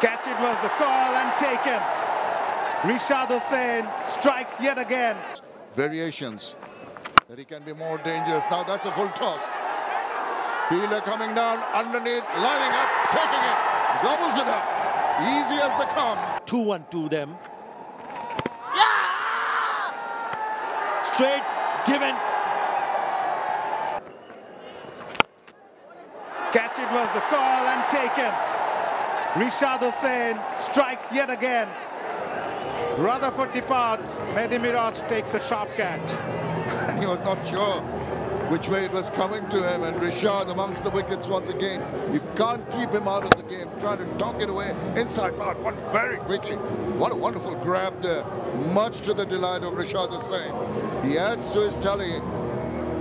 Catch it was the call and taken. Rishad Hussain strikes yet again. Variations that he can be more dangerous. Now that's a full toss. Fielder coming down underneath, lining up, taking it, gobbles it up. Easy as they come. 2-1 to them. Straight given. Catch it was the call and taken. Rishad Hussain strikes yet again. Rutherford departs. Mehdi Miraj takes a sharp catch. And he was not sure which way it was coming to him, and Rishad amongst the wickets once again. You can't keep him out of the game, trying to knock it away inside part one very quickly. What a wonderful grab there, much to the delight of Rishad Hussain. He adds to his tally,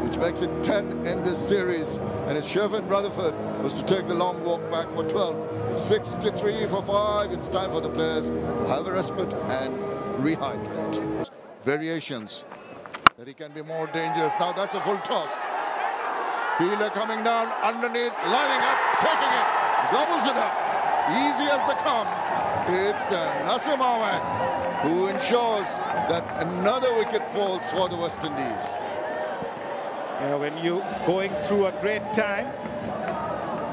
which makes it 10 in this series, and it's Shervin Rutherford was to take the long walk back for 12. 63 for 5. It's time for the players to have a respite and rehydrate. Variations that he can be more dangerous. Now that's a full toss. Fielder coming down underneath, lining up, taking it, gobbles it up. Easy as they come. It's Naseem Ahmed who ensures that another wicket falls for the West Indies. When you're going through a great time,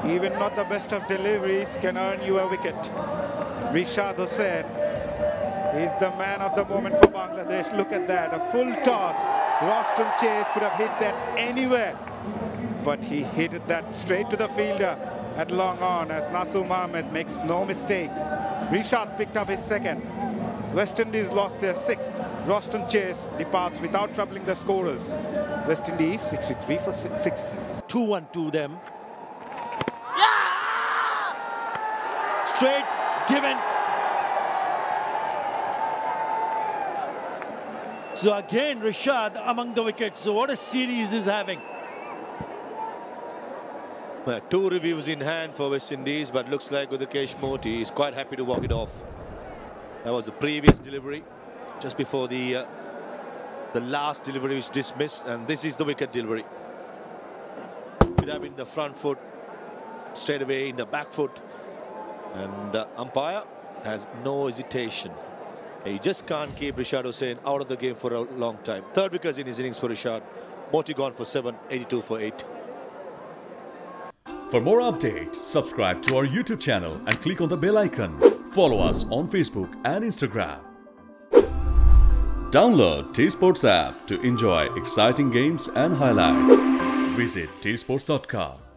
even not the best of deliveries can earn you a wicket. Rishad Hussain is the man of the moment for Bangladesh. Look at that, a full toss. Roston Chase could have hit that anywhere, but he hit that straight to the fielder at long on, as Naseem Ahmed makes no mistake. Rishad picked up his second. West Indies lost their sixth. Roston Chase departs without troubling the scorers. West Indies 63 for 6. 2-1 to them. Straight given. So again, Rishad among the wickets. So what a series he's having. Two reviews in hand for West Indies, but looks like Udhikesh Moti is quite happy to walk it off. That was the previous delivery, just before the last delivery was dismissed, and this is the wicket delivery. Could have been the front foot, straight away in the back foot, and umpire has no hesitation. You just can't keep Rishad Hussain out of the game for a long time. Third wicket in his innings for Rishad. Moti gone for 7, 82 for 8. For more updates, subscribe to our YouTube channel and click on the bell icon. Follow us on Facebook and Instagram. Download T Sports app to enjoy exciting games and highlights. Visit tsports.com.